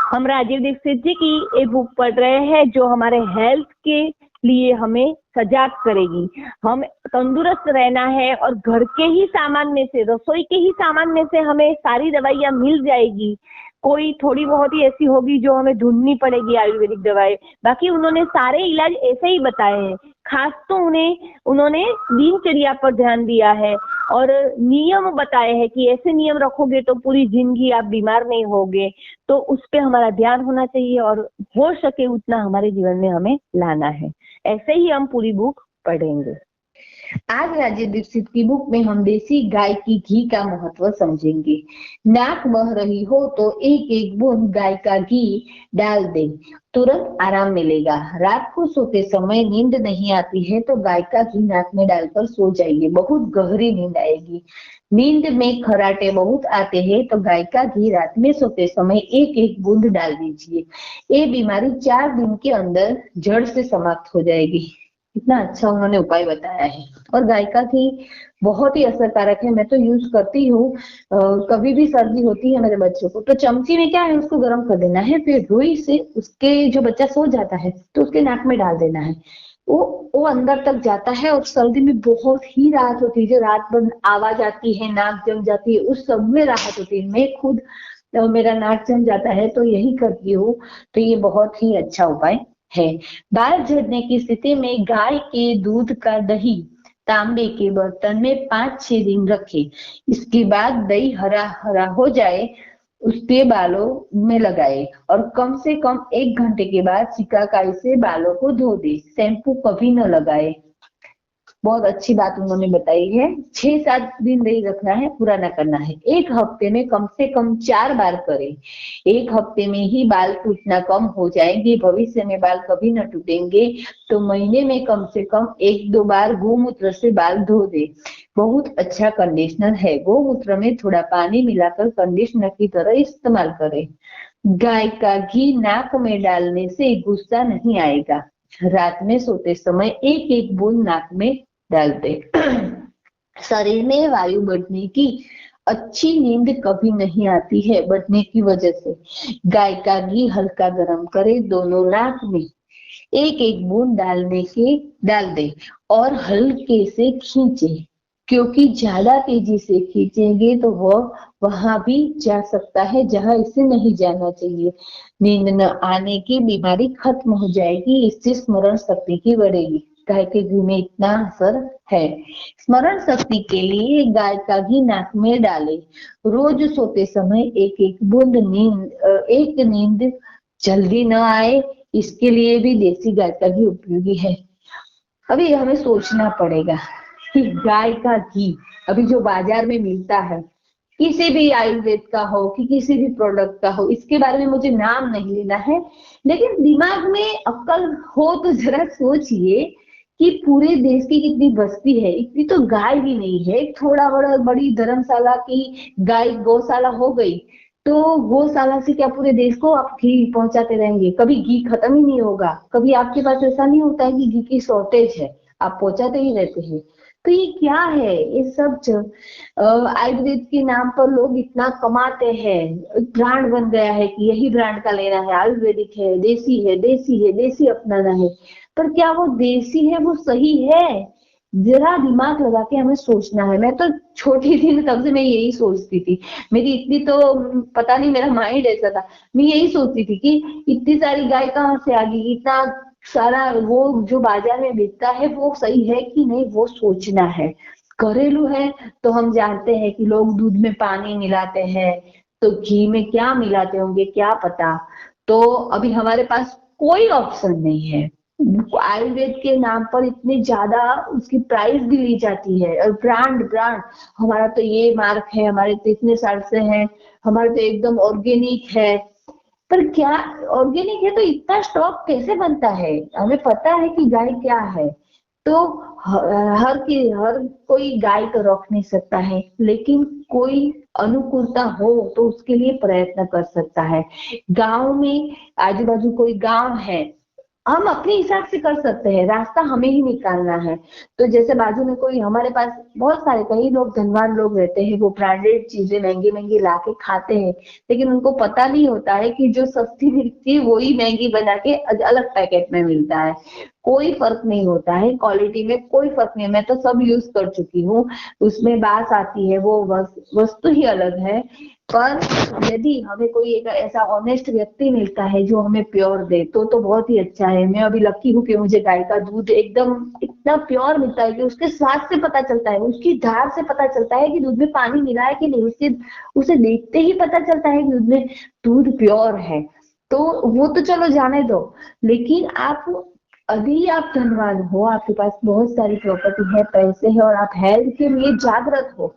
हम राजीव दीक्षित जी की एक बुक पढ़ रहे हैं जो हमारे हेल्थ के लिए हमें सजाग करेगी। हम तंदुरुस्त रहना है और घर के ही सामान में से, रसोई के ही सामान में से हमें सारी दवाइयाँ मिल जाएगी। कोई थोड़ी बहुत ही ऐसी होगी जो हमें ढूंढनी पड़ेगी आयुर्वेदिक दवाएं, बाकी उन्होंने सारे इलाज ऐसे ही बताए हैं। खास तो उन्होंने दिनचर्या पर ध्यान दिया है और नियम बताए हैं कि ऐसे नियम रखोगे तो पूरी जिंदगी आप बीमार नहीं होगे। तो उस पे हमारा ध्यान होना चाहिए और हो सके उतना हमारे जीवन में हमें लाना है। ऐसे ही हम पूरी बुक पढ़ेंगे। आज राजीव दीक्षित की बुक में हम देसी गाय की घी का महत्व समझेंगे। नाक बह रही हो तो एक एक बूंद गाय का घी डाल दें, तुरंत आराम मिलेगा। रात को सोते समय नींद नहीं आती है तो गाय का घी नाक में डालकर सो जाइए, बहुत गहरी नींद आएगी। नींद में खराटे बहुत आते हैं तो गाय का घी रात में सोते समय एक एक बूंद डाल दीजिए। ये बीमारी 4 दिन के अंदर जड़ से समाप्त हो जाएगी। कितना अच्छा उन्होंने उपाय बताया है। और गाय का घी बहुत ही असरकारक है, मैं तो यूज करती हूँ। कभी भी सर्दी होती है मेरे बच्चों को तो चमची में क्या है, उसको गर्म कर देना है, फिर रुई से उसके जो बच्चा सो जाता है तो उसके नाक में डाल देना है। वो अंदर तक जाता है और सर्दी में बहुत ही राहत होती है। जो रात भर आवाज आती है, नाक जम जाती है, उस सब में राहत होती है। मैं खुद मेरा नाक जम जाता है तो यही करती हूँ। तो ये बहुत ही अच्छा उपाय है। बाल झड़ने की स्थिति में गाय के दूध का दही तांबे के बर्तन में 5-6 दिन रखें। इसके बाद दही हरा हरा हो जाए उसके बालों में लगाए और कम से कम 1 घंटे के बाद सिकाकाई से बालों को धो दे। शैम्पू कभी न लगाए। बहुत अच्छी बात उन्होंने बताई है। 6-7 दिन दही रखना है, पूरा ना करना है। 1 हफ्ते में कम से कम 4 बार करें। 1 हफ्ते में ही बाल टूटना कम हो जाएंगे। भविष्य में बाल कभी न टूटेंगे तो महीने में कम से कम 1-2 बार गोमूत्र से बाल धो दे। बहुत अच्छा कंडीशनर है। गोमूत्र में थोड़ा पानी मिलाकर कंडीशनर की तरह इस्तेमाल करें। गाय का घी नाक में डालने से गुस्सा नहीं आएगा। रात में सोते समय एक एक बूंद नाक में डालते। शरीर में वायु बढ़ने की अच्छी नींद कभी नहीं आती है बढ़ने की वजह से। गाय का घी हल्का गर्म करे, दोनों नाक में एक एक बूंद डाल दे और हल्के से खींचे, क्योंकि ज्यादा तेजी से खींचेंगे तो वह वहां भी जा सकता है जहां इसे नहीं जाना चाहिए। नींद न आने की बीमारी खत्म हो जाएगी, इससे स्मरण शक्ति की बढ़ेगी। गाय के घी में इतना असर है। स्मरण शक्ति के लिए गाय का घी नाक में डाले। रोज सोते समय एक एक बूंद नींद जल्दी न आए, इसके लिए भी देसी गाय का घी उपयोगी है। अभी हमें सोचना पड़ेगा कि गाय का घी अभी जो बाजार में मिलता है, किसी भी आयुर्वेद का हो कि किसी भी प्रोडक्ट का हो, इसके बारे में मुझे नाम नहीं लेना है, लेकिन दिमाग में अक्ल हो तो जरा सोचिए कि पूरे देश की कितनी बस्ती है, इतनी तो गाय भी नहीं है। थोड़ा बड़ा बड़ी धर्मशाला की गाय गौशाला हो गई तो गौशाला से क्या पूरे देश को आप घी पहुंचाते रहेंगे? कभी घी खत्म ही नहीं होगा। कभी आपके पास ऐसा नहीं होता है कि घी की शॉर्टेज है, आप पहुंचाते ही रहते हैं। तो ये क्या है? ये सब आयुर्वेद के नाम पर लोग इतना कमाते हैं। ब्रांड बन गया है कि यही ब्रांड का लेना है, आयुर्वेदिक है, देसी है, देसी है, देसी अपनाना है। पर क्या वो देसी है, वो सही है? जरा दिमाग लगा के हमें सोचना है। मैं तो छोटी थी ना, तब से मैं यही सोचती थी। मेरी इतनी तो पता नहीं, मेरा माइंड ऐसा था। मैं यही सोचती थी कि इतनी सारी गाय कहाँ से आ गई, इतना सारा वो जो बाजार में बिकता है वो सही है कि नहीं, वो सोचना है। घरेलू है तो हम जानते हैं कि लोग दूध में पानी मिलाते हैं, तो घी में क्या मिलाते होंगे क्या पता। तो अभी हमारे पास कोई ऑप्शन नहीं है। आयुर्वेद के नाम पर इतनी ज्यादा उसकी प्राइस भी ली जाती है। और ब्रांड ब्रांड, हमारा तो ये मार्क है, हमारे तो इतने साल से है, हमारे तो एकदम ऑर्गेनिक है। पर क्या ऑर्गेनिक है तो इतना स्टॉक कैसे बनता है? हमें पता है कि गाय क्या है। तो हर कोई गाय तो रख नहीं सकता है, लेकिन कोई अनुकूलता हो तो उसके लिए प्रयत्न कर सकता है। गांव में आजू बाजू कोई गांव है, हम अपने हिसाब से कर सकते हैं, रास्ता हमें ही निकालना है। तो जैसे बाजू में कोई, हमारे पास बहुत सारे कई लोग धनवान लोग रहते हैं, वो ब्रांडेड चीजें महंगी महंगी ला के खाते हैं, लेकिन उनको पता नहीं होता है कि जो सस्ती मिलती है वही महंगी बना के अलग पैकेट में मिलता है। कोई फर्क नहीं होता है, क्वालिटी में कोई फर्क नहीं। मैं तो सब यूज कर चुकी हूँ, उसमें बास आती है, वो वस्तु ही अलग है। पर यदि हमें कोई एक ऐसा ऑनेस्ट व्यक्ति मिलता है जो हमें प्योर दे तो बहुत ही अच्छा है। मैं अभी लकी हूँ कि मुझे गाय का दूध एकदम इतना प्योर मिलता है कि उसके स्वाद से पता चलता है, उसकी धार से पता चलता है कि दूध में पानी मिला है कि नहीं। उसके उसे देखते ही पता चलता है कि दूध में दूध प्योर है। तो वो तो चलो जाने दो, लेकिन आप अभी आप धनवान हो, आपके पास बहुत सारी प्रॉपर्टी है, पैसे है, और आप हेल्थ के लिए जागृत हो,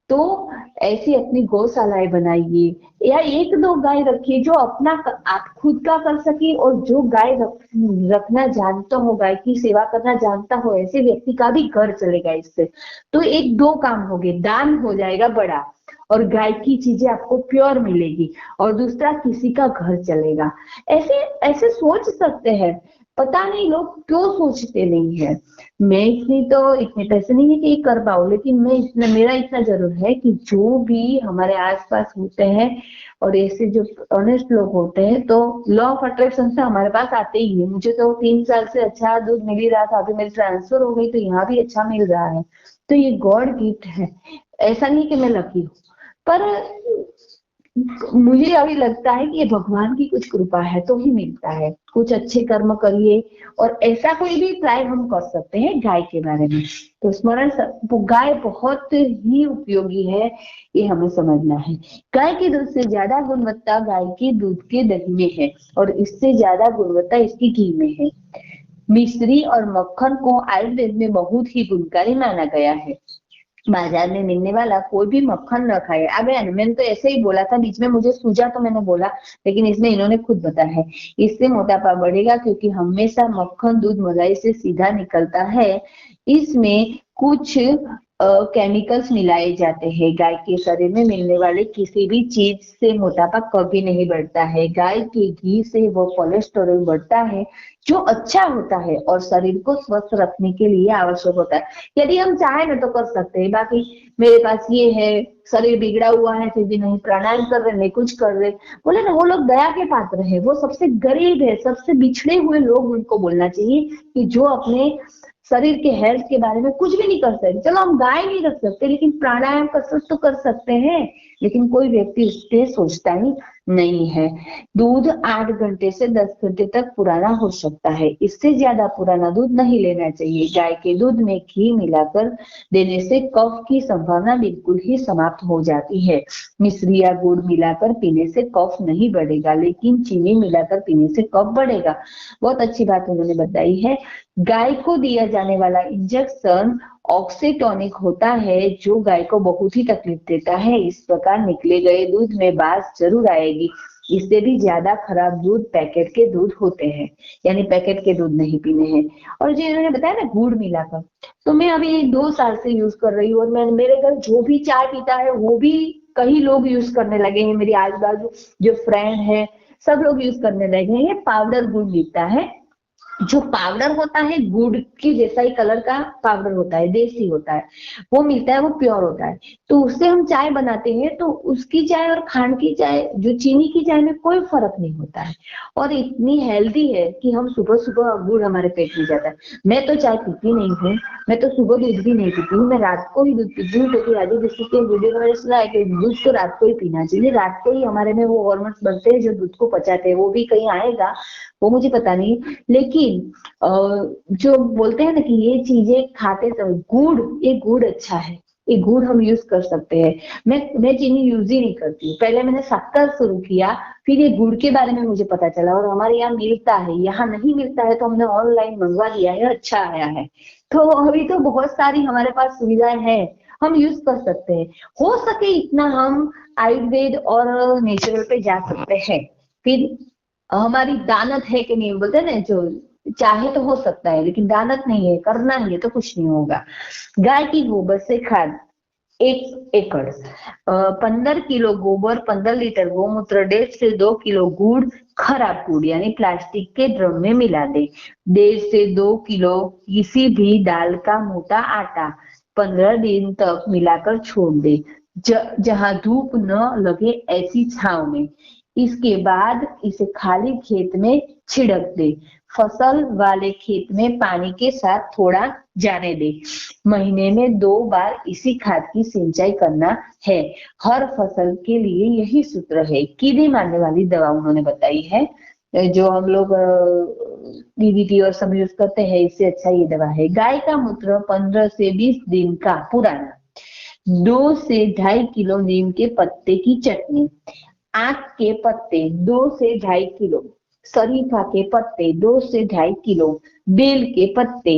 तो ऐसी अपनी गौशालाएं बनाइए या एक दो गाय रखिए जो अपना आप खुद का कर सके, और जो गाय रखना जानता हो, गाय की सेवा करना जानता हो, ऐसे व्यक्ति का भी घर चलेगा इससे। तो एक दो काम हो गए, दान हो जाएगा बड़ा, और गाय की चीजें आपको प्योर मिलेगी, और दूसरा किसी का घर चलेगा। ऐसे ऐसे सोच सकते हैं। पता नहीं लोग क्यों सोचते नहीं है। मैं इतने पैसे नहीं है कि ये कर पाऊं, लेकिन मैं इतना, मेरा इतना जरूर है कि जो भी हमारे आसपास होते हैं और ऐसे जो ऑनेस्ट लोग होते हैं, तो लॉ ऑफ अट्रैक्शन से हमारे पास आते ही है। मुझे तो 3 साल से अच्छा दूध मिल ही रहा था, अभी मेरी ट्रांसफर हो गई तो यहाँ भी अच्छा मिल रहा है। तो ये गॉड गिफ्ट है, ऐसा नहीं कि मैं लकी हूँ। पर मुझे अभी लगता है कि ये भगवान की कुछ कृपा है तो ही मिलता है। कुछ अच्छे कर्म करिए, और ऐसा कोई भी ट्राई हम कर सकते हैं गाय के बारे में। तो स्मरण, गाय बहुत ही उपयोगी है, ये हमें समझना है। गाय के दूध से ज्यादा गुणवत्ता गाय के दूध के दही में है, और इससे ज्यादा गुणवत्ता इसकी घी में है। मिश्री और मक्खन को आयुर्वेद में बहुत ही गुणकारी माना गया है। बाजार में मिलने वाला कोई भी मक्खन न खाए। अब मैंने तो ऐसे ही बोला था, बीच में मुझे सूझा तो मैंने बोला, लेकिन इसमें इन्होंने खुद बताया है, इससे मोटापा बढ़ेगा, क्योंकि हमेशा मक्खन दूध मलाई से सीधा निकलता है। इसमें कुछ केमिकल्स मिलाए जाते हैं। गाय के शरीर में मिलने वाले किसी भी चीज से मोटापा कभी नहीं बढ़ता है। गाय के घी से वो कोलेस्टेरॉल बढ़ता है, जो अच्छा होता है और शरीर को स्वस्थ रखने के लिए आवश्यक होता है। यदि हम चाहे ना तो कर सकते हैं। बाकी मेरे पास ये है, शरीर बिगड़ा हुआ है, फिर भी नहीं प्राणायाम कर रहे, नहीं कुछ कर रहे, बोले ना, वो लोग दया के पात्र है। वो सबसे गरीब है, सबसे बिछड़े हुए लोग, उनको बोलना चाहिए कि जो अपने शरीर के हेल्थ के बारे में कुछ भी नहीं कर सकते। चलो हम गाय नहीं रख सकते, लेकिन प्राणायाम कसरत तो कर सकते हैं। लेकिन कोई व्यक्ति उस पर सोचता ही नहीं है। दूध 8 घंटे से 10 घंटे तक पुराना हो सकता है, इससे ज्यादा पुराना दूध नहीं लेना चाहिए। गाय के दूध में घी मिलाकर देने से कफ की संभावना बिल्कुल ही समाप्त हो जाती है। मिश्री या गुड़ मिलाकर पीने से कफ नहीं बढ़ेगा, लेकिन चीनी मिलाकर पीने से कफ बढ़ेगा। बहुत अच्छी बात उन्होंने बताई है। गाय को दिया जाने वाला इंजेक्शन ऑक्सीटोनिक होता है, जो गाय को बहुत ही तकलीफ देता है। इस प्रकार निकले गए दूध में बास जरूर आएगी। इससे भी ज्यादा खराब दूध पैकेट के दूध होते हैं, यानी पैकेट के दूध नहीं पीने हैं। और जो इन्होंने बताया ना गुड़ मिलाकर, तो मैं अभी 2 साल से यूज कर रही हूँ, और मैं, मेरे घर जो भी चाय पीता है वो भी कई लोग यूज करने लगे हैं। मेरी आजू बाजू जो फ्रेंड है, सब लोग यूज करने लगे हैं। ये पाउडर गुड़ मिलता है, जो पाउडर होता है गुड़ के जैसा ही कलर का पाउडर होता है, देसी होता है, वो मिलता है, वो प्योर होता है। तो उससे हम चाय बनाते हैं, तो उसकी चाय और खांड की चाय, जो चीनी की चाय में कोई फर्क नहीं होता है, और इतनी हेल्दी है कि हम सुबह सुबह गुड़ हमारे पेट में जाता है। मैं तो चाय पीती नहीं हूँ, मैं तो सुबह दूध भी नहीं पीती हूँ, मैं रात को ही दूध पीती हूँ, क्योंकि राजू दीक्षित के वीडियो में मैंने सुना है कि दूध तो रात को ही पीना चाहिए। रात को ही हमारे में वो हार्मोन्स बनते हैं जो दूध को पचाते हैं। वो भी कहीं आएगा, वो मुझे पता नहीं, लेकिन जो बोलते हैं ना कि ये चीजें खाते समय गुड़, ये गुड़ अच्छा है, ये गुड़ हम यूज कर सकते हैं। मैं चीनी यूज ही नहीं करती हूँ। पहले मैंने शक्कर शुरू किया, फिर ये गुड़ के बारे में मुझे पता चला, और हमारे यहाँ मिलता है। यहाँ नहीं मिलता है तो हमने ऑनलाइन मंगवा लिया है, अच्छा आया है। तो अभी तो बहुत सारी हमारे पास सुविधाएं हैं, हम यूज कर सकते हैं। हो सके इतना हम आयुर्वेद और नेचुरल पे जा सकते हैं। फिर हमारी दानत है कि नहीं, बोलते हैं ना, जो चाहे तो हो सकता है, लेकिन दानत नहीं है, करना ही है तो कुछ नहीं होगा। गाय की गोबर से खाद, 1 एकड़ 15 किलो गोबर, 15 लीटर गोमूत्र, 1.5 से 2 किलो गुड़, खराब गुड़ यानी प्लास्टिक के ड्रम में मिला दे। 1.5 से 2 किलो किसी भी दाल का मोटा आटा 15 दिन तक मिलाकर छोड़ दे, जहां धूप न लगे ऐसी छांव में। इसके बाद इसे खाली खेत में छिड़क दे। फसल वाले खेत में पानी के साथ थोड़ा जाने दे। महीने में 2 बार इसी खाद की सिंचाई करना है। हर फसल के लिए यही सूत्र है। कीड़े मारने वाली दवा उन्होंने बताई है, जो हम लोग डीडीटी और सब यूज करते हैं, इससे अच्छा ये दवा है। गाय का मूत्र 15 से 20 दिन का पुराना, 2 से 2.5 किलो नीम के पत्ते की चटनी, आक के पत्ते 2 से 2.5 किलो, शरीफा के पत्ते 2 से 2.5 किलो, बेल के पत्ते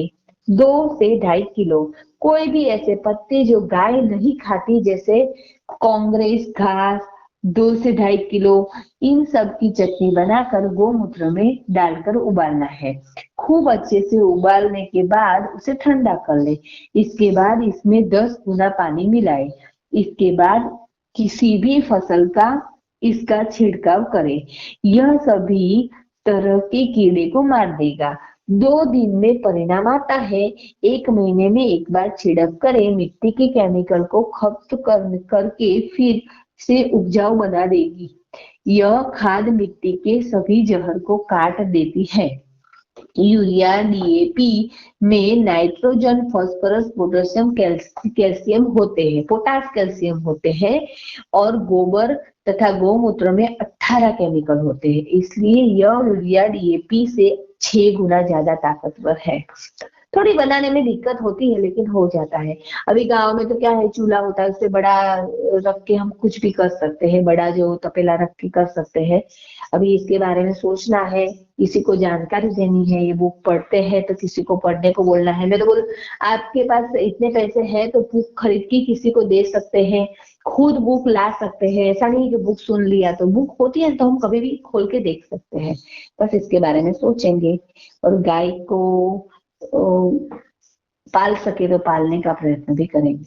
2 से 2.5 किलो। कोई भी ऐसे पत्ते जो गाय नहीं खाती, जैसे कांग्रेस घास 2 से 2.5 किलो, इन सब की चटनी बनाकर गोमूत्र में डालकर उबालना है। खूब अच्छे से उबालने के बाद उसे ठंडा कर ले। इसके बाद इसमें 10 गुना पानी मिलाए। इसके बाद किसी भी फसल का इसका छिड़काव करें। यह सभी तरह के कीड़े को मार देगा। 2 दिन में परिणाम आता है। 1 महीने में एक बार छिड़क करें। मिट्टी के केमिकल को खत्म करके फिर से उपजाऊ बना देगी। यह खाद मिट्टी के सभी जहर को काट देती है। यूरिया, डीएपी में नाइट्रोजन, फास्फोरस, पोटेशियम, कैल्शियम होते हैं, पोटास, कैल्शियम होते हैं, और गोबर तथा गोमूत्र में 18 केमिकल होते हैं। इसलिए यह यूरिया डीएपी से 6 गुना ज्यादा ताकतवर है। थोड़ी बनाने में दिक्कत होती है, लेकिन हो जाता है। अभी गांव में तो क्या है, चूल्हा होता है, उससे बड़ा रख के हम कुछ भी कर सकते हैं, बड़ा जो तपेला रख के कर सकते हैं। अभी इसके बारे में सोचना है, किसी को जानकारी देनी है। ये बुक पढ़ते हैं तो किसी को पढ़ने को बोलना है। मैं तो बोल, आपके पास इतने पैसे हैं तो बुक खरीद के किसी को दे सकते हैं, खुद बुक ला सकते हैं। ऐसा नहीं कि बुक सुन लिया, तो बुक होती है तो हम कभी भी खोल के देख सकते हैं। बस इसके बारे में सोचेंगे, और गाय को पाल सके तो पालने का प्रयत्न भी करेंगे।